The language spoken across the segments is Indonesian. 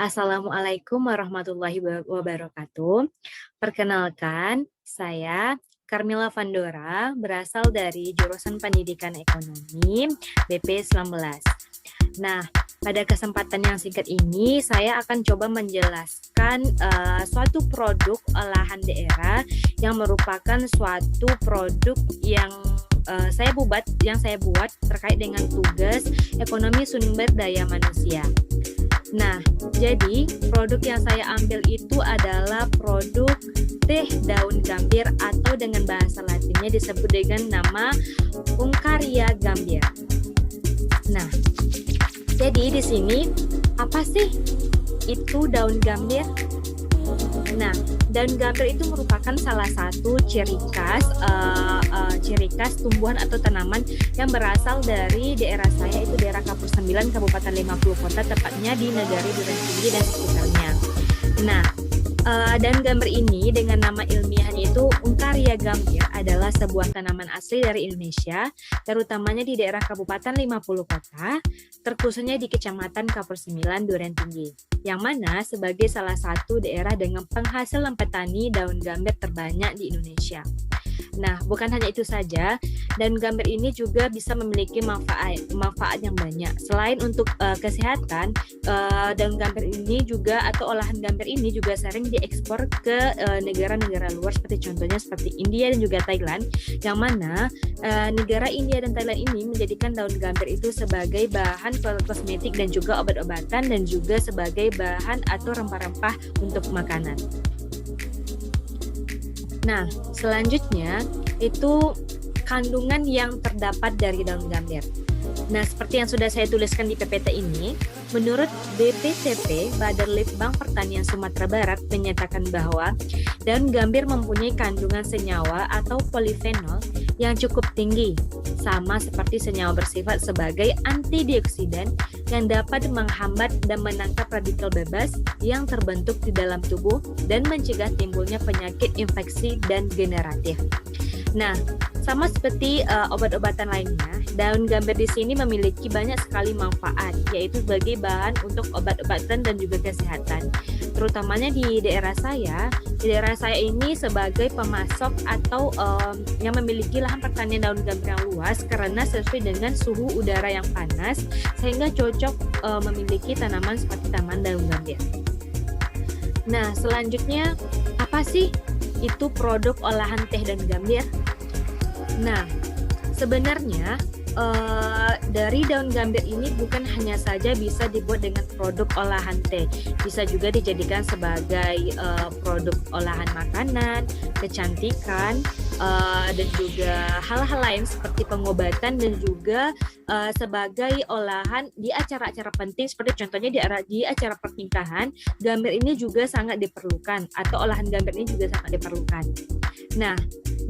Assalamualaikum warahmatullahi wabarakatuh. Perkenalkan, saya Carmila Vandora, berasal dari jurusan Pendidikan Ekonomi BP19. Nah, pada kesempatan yang singkat ini, saya akan coba menjelaskan suatu produk olahan daerah yang merupakan suatu produk yang saya buat terkait dengan tugas ekonomi sumber daya manusia. Nah, jadi produk yang saya ambil itu adalah produk teh daun gambir atau dengan bahasa latinnya disebut dengan nama Uncaria gambir. Nah, jadi di sini apa sih itu daun gambir? Nah, daun gambir itu merupakan salah satu ciri khas tumbuhan atau tanaman yang berasal dari daerah saya, itu daerah Kapur 9, Kabupaten 50 Kota, tepatnya di Negari Duren Tinggi dan sekitarnya. Nah, daun gambir ini dengan nama ilmiahnya itu Uncaria gambir adalah sebuah tanaman asli dari Indonesia, terutamanya di daerah Kabupaten 50 Kota, terkhususnya di Kecamatan Kapur 9 Duren Tinggi, yang mana sebagai salah satu daerah dengan penghasilan petani daun gambir terbanyak di Indonesia. Nah, bukan hanya itu saja, daun gambir ini juga bisa memiliki manfaat yang banyak. Selain untuk kesehatan, daun gambir ini juga atau olahan gambir ini juga sering diekspor ke negara-negara luar, seperti contohnya seperti India dan juga Thailand, yang mana negara India dan Thailand ini menjadikan daun gambir itu sebagai bahan kosmetik dan juga obat-obatan dan juga sebagai bahan atau rempah-rempah untuk makanan. Nah, selanjutnya itu kandungan yang terdapat dari daun gambir. Nah, seperti yang sudah saya tuliskan di PPT ini, menurut BPTP, Badan Litbang Pertanian Sumatera Barat menyatakan bahwa daun gambir mempunyai kandungan senyawa atau polifenol yang cukup tinggi, sama seperti senyawa bersifat sebagai antidioksidan yang dapat menghambat dan menangkap radikal bebas yang terbentuk di dalam tubuh dan mencegah timbulnya penyakit infeksi dan generatif. Nah, sama seperti obat-obatan lainnya, daun gambir di sini memiliki banyak sekali manfaat, yaitu sebagai bahan untuk obat-obatan dan juga kesehatan. Terutamanya di daerah saya ini sebagai pemasok atau yang memiliki lahan pertanian daun gambir yang luas karena sesuai dengan suhu udara yang panas, sehingga cocok memiliki tanaman seperti tanaman daun gambir. Nah, selanjutnya apa sih itu produk olahan teh daun gambir? Nah, sebenarnya dari daun gambir ini bukan hanya saja bisa dibuat dengan produk olahan teh, bisa juga dijadikan sebagai produk olahan makanan, kecantikan, dan juga hal-hal lain seperti pengobatan dan juga sebagai olahan di acara-acara penting seperti contohnya di acara pernikahan, gambir ini juga sangat diperlukan atau olahan gambir ini juga sangat diperlukan. Nah,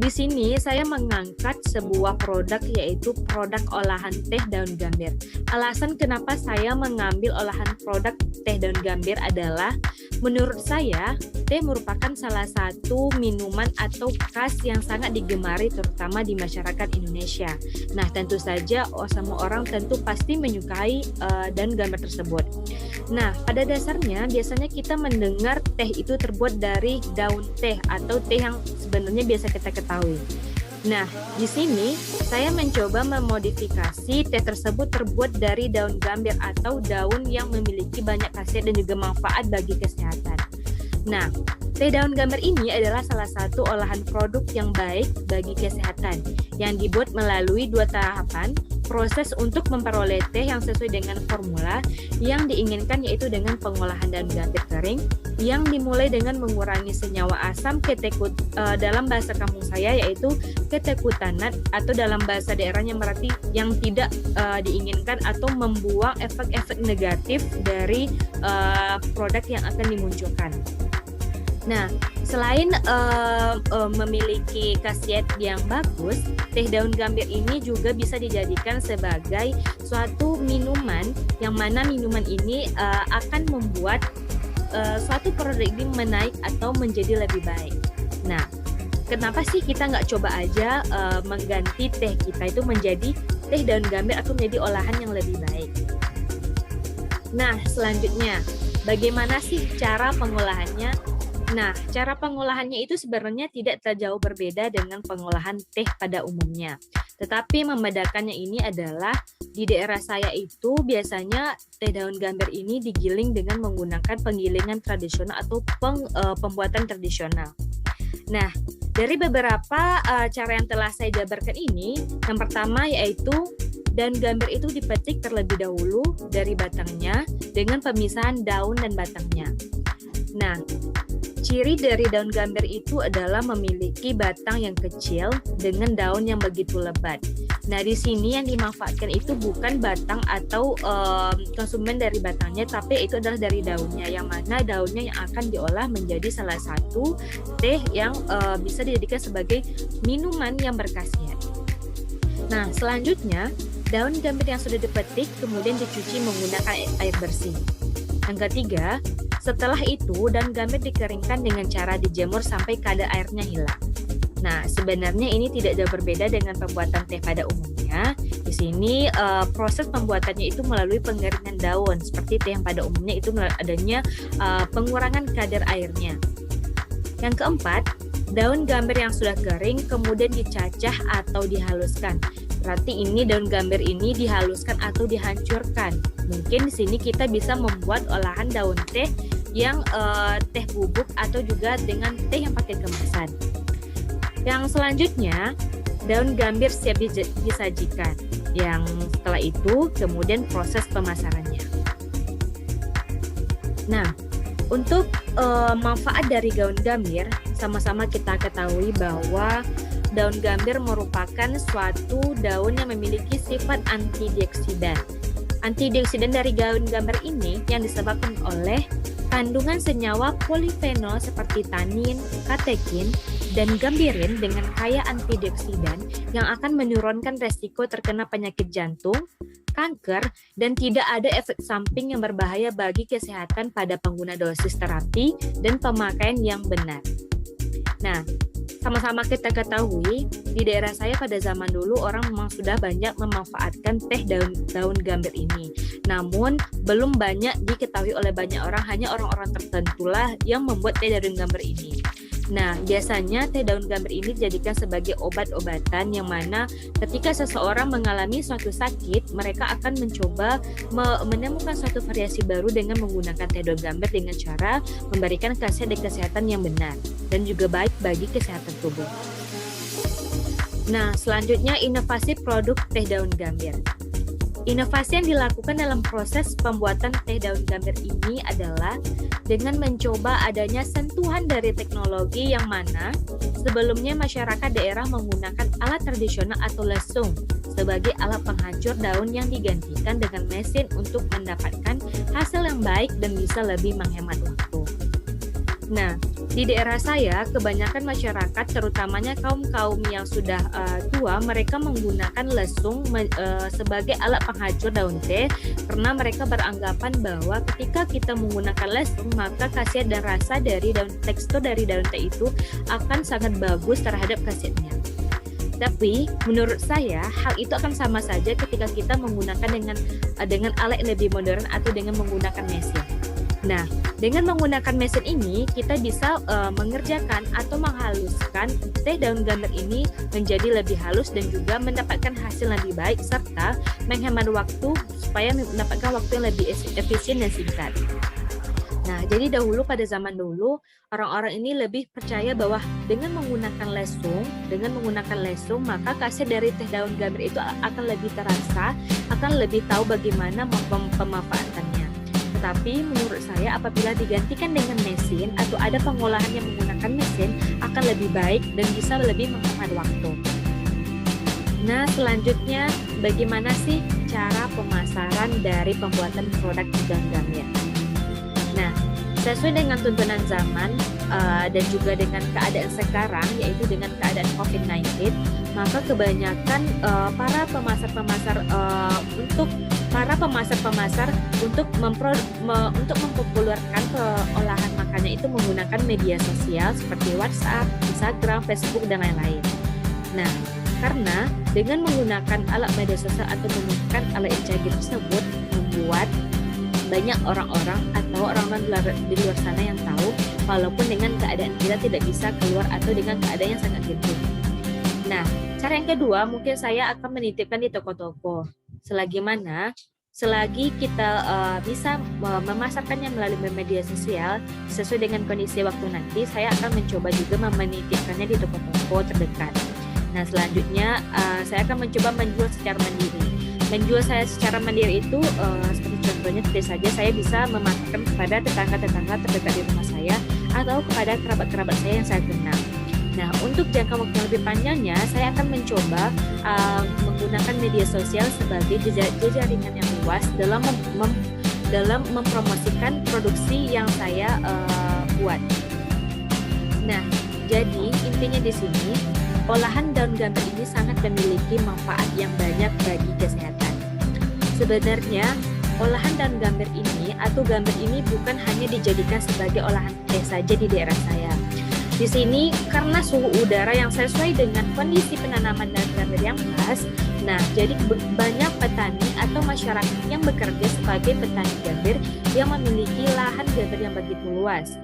di sini saya mengangkat sebuah produk yaitu produk olahan teh daun gambir. Alasan kenapa saya mengambil olahan produk teh daun gambir adalah menurut saya teh merupakan salah satu minuman atau khas yang sangat digemari terutama di masyarakat Indonesia. Nah, tentu saja semua orang tentu pasti menyukai daun gambir tersebut. Nah, pada dasarnya biasanya kita mendengar teh itu terbuat dari daun teh atau teh yang sebenarnya biasa kita ketahui. Nah, di sini saya mencoba memodifikasi teh tersebut terbuat dari daun gambir atau daun yang memiliki banyak khasiat dan juga manfaat bagi kesehatan. Nah, teh daun gambir ini adalah salah satu olahan produk yang baik bagi kesehatan yang dibuat melalui 2 tahapan. Proses untuk memperoleh teh yang sesuai dengan formula yang diinginkan yaitu dengan pengolahan daun gambir kering yang dimulai dengan mengurangi senyawa asam dalam bahasa kampung saya yaitu ketekutanat atau dalam bahasa daerahnya berarti yang tidak diinginkan atau membuang efek-efek negatif dari produk yang akan dimunculkan. Nah, selain memiliki khasiat yang bagus, teh daun gambir ini juga bisa dijadikan sebagai suatu minuman yang mana minuman ini akan membuat suatu produk ini menaik atau menjadi lebih baik. Nah, kenapa sih kita nggak coba aja mengganti teh kita itu menjadi teh daun gambir atau menjadi olahan yang lebih baik? Nah, selanjutnya bagaimana sih cara pengolahannya? Nah, cara pengolahannya itu sebenarnya tidak jauh berbeda dengan pengolahan teh pada umumnya. Tetapi membedakannya ini adalah di daerah saya itu biasanya teh daun gambir ini digiling dengan menggunakan penggilingan tradisional atau pembuatan tradisional. Nah, dari beberapa cara yang telah saya jabarkan ini, yang pertama yaitu daun gambir itu dipetik terlebih dahulu dari batangnya dengan pemisahan daun dan batangnya. Nah, ciri dari daun gambir itu adalah memiliki batang yang kecil dengan daun yang begitu lebat. Nah, di sini yang dimanfaatkan itu bukan batang atau konsumen dari batangnya, tapi itu adalah dari daunnya, yang mana daunnya yang akan diolah menjadi salah satu teh yang bisa dijadikan sebagai minuman yang berkhasiat. Nah, selanjutnya daun gambir yang sudah dipetik kemudian dicuci menggunakan air bersih. Yang ketiga, setelah itu daun gambir dikeringkan dengan cara dijemur sampai kadar airnya hilang. Nah, sebenarnya ini tidak jauh berbeda dengan pembuatan teh pada umumnya. Di sini proses pembuatannya itu melalui pengeringan daun, seperti teh yang pada umumnya itu adanya pengurangan kadar airnya. Yang keempat, daun gambir yang sudah kering kemudian dicacah atau dihaluskan. Berarti ini daun gambir ini dihaluskan atau dihancurkan. Mungkin di sini kita bisa membuat olahan daun teh yang teh bubuk atau juga dengan teh yang pakai kemasan. Yang selanjutnya, daun gambir siap disajikan. Yang setelah itu kemudian proses pemasarannya. Nah, untuk manfaat dari daun gambir, sama-sama kita ketahui bahwa daun gambir merupakan suatu daun yang memiliki sifat antioksidan. Antioksidan dari daun gambir ini yang disebabkan oleh kandungan senyawa polifenol seperti tanin, katekin, dan gambirin dengan kaya antioksidan yang akan menurunkan resiko terkena penyakit jantung, kanker, dan tidak ada efek samping yang berbahaya bagi kesehatan pada pengguna dosis terapi dan pemakaian yang benar. Nah, sama-sama kita ketahui, di daerah saya pada zaman dulu orang memang sudah banyak memanfaatkan teh daun gambir ini. Namun, belum banyak diketahui oleh banyak orang, hanya orang-orang tertentulah yang membuat teh daun gambir ini. Nah, biasanya teh daun gambir ini dijadikan sebagai obat-obatan yang mana ketika seseorang mengalami suatu sakit, mereka akan mencoba menemukan suatu variasi baru dengan menggunakan teh daun gambir dengan cara memberikan khasiat dan kesehatan yang benar dan juga baik bagi kesehatan tubuh. Nah, selanjutnya inovasi produk teh daun gambir. Inovasi yang dilakukan dalam proses pembuatan teh daun gambir ini adalah dengan mencoba adanya sentuhan dari teknologi yang mana sebelumnya masyarakat daerah menggunakan alat tradisional atau lesung sebagai alat penghancur daun yang digantikan dengan mesin untuk mendapatkan hasil yang baik dan bisa lebih menghemat waktu. Nah, di daerah saya, kebanyakan masyarakat, terutamanya kaum-kaum yang sudah tua, mereka menggunakan lesung sebagai alat penghancur daun teh karena mereka beranggapan bahwa ketika kita menggunakan lesung, maka khasiat dan rasa dari tekstur dari daun teh itu akan sangat bagus terhadap khasiatnya. Tapi menurut saya hal itu akan sama saja ketika kita menggunakan dengan alat yang lebih modern atau dengan menggunakan mesin. Nah, dengan menggunakan mesin ini, kita bisa mengerjakan atau menghaluskan teh daun gambir ini menjadi lebih halus dan juga mendapatkan hasil lebih baik serta menghemat waktu supaya mendapatkan waktu yang lebih efisien dan singkat. Nah, jadi dahulu pada zaman dulu, orang-orang ini lebih percaya bahwa dengan menggunakan lesung, maka khasiat dari teh daun gambir itu akan lebih terasa, akan lebih tahu bagaimana pemanfaatannya. Tetapi menurut saya apabila digantikan dengan mesin atau ada pengolahan yang menggunakan mesin akan lebih baik dan bisa lebih menghemat waktu. Nah, selanjutnya bagaimana sih cara pemasaran dari pembuatan produk daun gambir? Nah, sesuai dengan tuntunan zaman dan juga dengan keadaan sekarang, yaitu dengan keadaan COVID-19, maka kebanyakan para pemasar-pemasar untuk mempopulerkan olahan makannya itu menggunakan media sosial seperti WhatsApp, Instagram, Facebook, dan lain-lain. Nah, karena dengan menggunakan alat media sosial atau menggunakan alat yang canggih tersebut membuat banyak orang-orang atau orang-orang di luar sana yang tahu, walaupun dengan keadaan kita tidak bisa keluar atau dengan keadaan yang sangat genting. Nah, cara yang kedua mungkin saya akan menitipkan di toko-toko. Selagi kita bisa memasarkannya melalui media sosial sesuai dengan kondisi waktu nanti, saya akan mencoba juga menitipkannya di toko-toko terdekat. Nah, selanjutnya saya akan mencoba menjual secara mandiri. Menjual saya secara mandiri itu seperti contohnya saja saya bisa memasarkan kepada tetangga-tetangga terdekat di rumah saya atau kepada kerabat-kerabat saya yang saya kenal. Nah, untuk jangka waktu yang lebih panjangnya, saya akan mencoba menggunakan media sosial sebagai jejaringan yang luas dalam mempromosikan produksi yang saya buat. Nah, jadi intinya di sini, olahan daun gambir ini sangat memiliki manfaat yang banyak bagi kesehatan. Sebenarnya, olahan daun gambir ini atau gambir ini bukan hanya dijadikan sebagai olahan teh saja di daerah saya. Di sini karena suhu udara yang sesuai dengan kondisi penanaman daun gambir yang pas, nah jadi banyak petani atau masyarakat yang bekerja sebagai petani gambir yang memiliki lahan gambir yang begitu luas.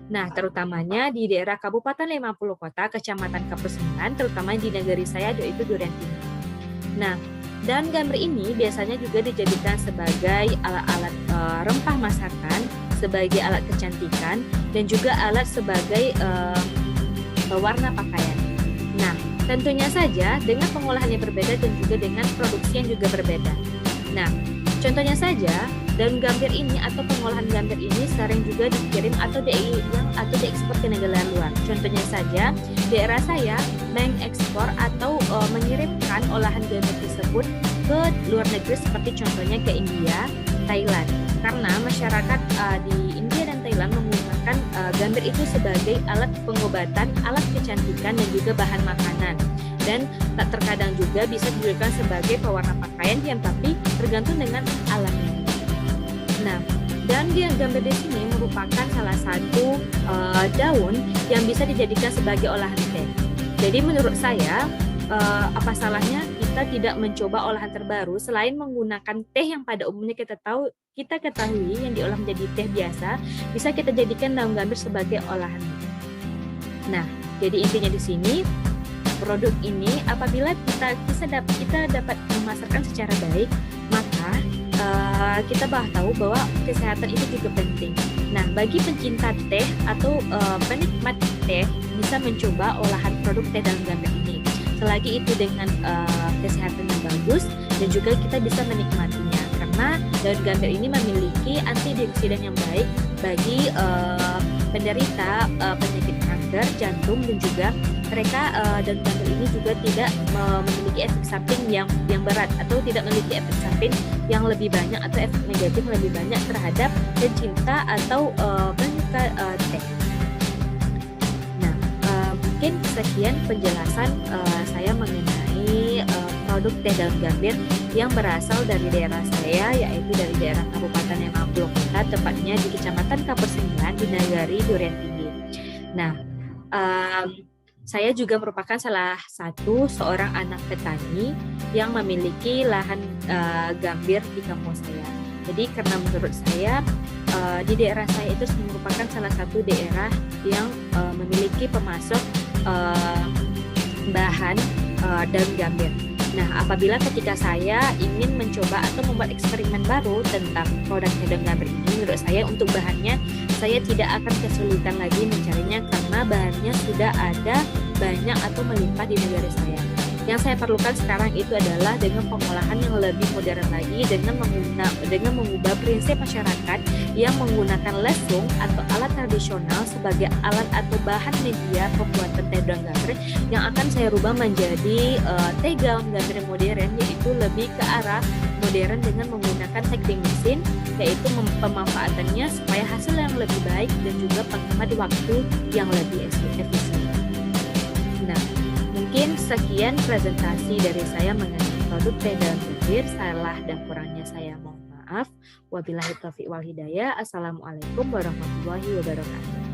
Nah, terutamanya di daerah Kabupaten 50 Kota, Kecamatan Kapusengan, terutama di negeri saya yaitu Durian Tinggi. Nah, daun gambir ini biasanya juga dijadikan sebagai alat-alat rempah masakan, sebagai alat kecantikan, dan juga alat sebagai pewarna pakaian. Nah, tentunya saja dengan pengolahan yang berbeda dan juga dengan produksi yang juga berbeda. Nah, contohnya saja, daun gambir ini atau pengolahan gambir ini sering juga dikirim atau diekspor ke negara luar. Contohnya saja, daerah saya mengekspor atau mengirimkan olahan gambir tersebut ke luar negeri seperti contohnya ke India, Thailand. Karena masyarakat di India dan Thailand menggunakan gambir itu sebagai alat pengobatan, alat kecantikan, dan juga bahan makanan. Dan tak terkadang juga bisa digunakan sebagai pewarna pakaian yang tapi tergantung dengan alamnya. Nah, daun gambir di sini merupakan salah satu daun yang bisa dijadikan sebagai olahan teh. Jadi menurut saya, apa salahnya kita tidak mencoba olahan terbaru selain menggunakan teh yang pada umumnya kita ketahui yang diolah menjadi teh biasa, bisa kita jadikan daun gambir sebagai olahan. Nah, jadi intinya di sini produk ini apabila kita dapat memasarkan secara baik, maka kita tahu bahwa kesehatan itu juga penting. Nah, bagi pencinta teh atau penikmat teh bisa mencoba olahan produk teh daun gambir ini. Selagi itu dengan kesehatan yang bagus dan juga kita bisa menikmatinya karena daun gambir ini memiliki antioksidan yang baik bagi penderita penyakit kanker, jantung, dan juga mereka daun gambir ini juga tidak memiliki efek samping yang berat atau tidak memiliki efek samping yang lebih banyak atau efek negatif lebih banyak terhadap pencinta atau penyuka teh. Nah, mungkin sekian penjelasan saya mengenai produk teh daun gambir yang berasal dari daerah saya, yaitu dari daerah Kabupaten 50 Kota, tepatnya di Kecamatan Kapusengan di Nagari Durian Tinggi. Nah, saya juga merupakan salah satu seorang anak petani yang memiliki lahan gambir di kampung saya. Jadi karena menurut saya di daerah saya itu merupakan salah satu daerah yang memiliki pemasok bahan daun gambir. Nah, apabila ketika saya ingin mencoba atau membuat eksperimen baru tentang produk daun gambir ini, menurut saya untuk bahannya saya tidak akan kesulitan lagi mencarinya karena bahannya sudah ada banyak atau melimpah di negara saya. Yang saya perlukan sekarang itu adalah dengan pengolahan yang lebih modern lagi dengan mengubah prinsip masyarakat yang menggunakan lesung atau alat tradisional sebagai alat atau bahan media pembuatan teh daun gambir yang akan saya rubah menjadi teh daun gambir modern, yaitu lebih ke arah modern dengan menggunakan teknik mesin, yaitu pemanfaatannya supaya hasil yang lebih baik dan juga penghemat waktu yang lebih efisien. Nah, mungkin sekian presentasi dari saya mengenai produk teh daun gambir. Salah dan kurangnya saya mohon maaf. Wabillahi taufiq wal hidayah. Assalamualaikum warahmatullahi wabarakatuh.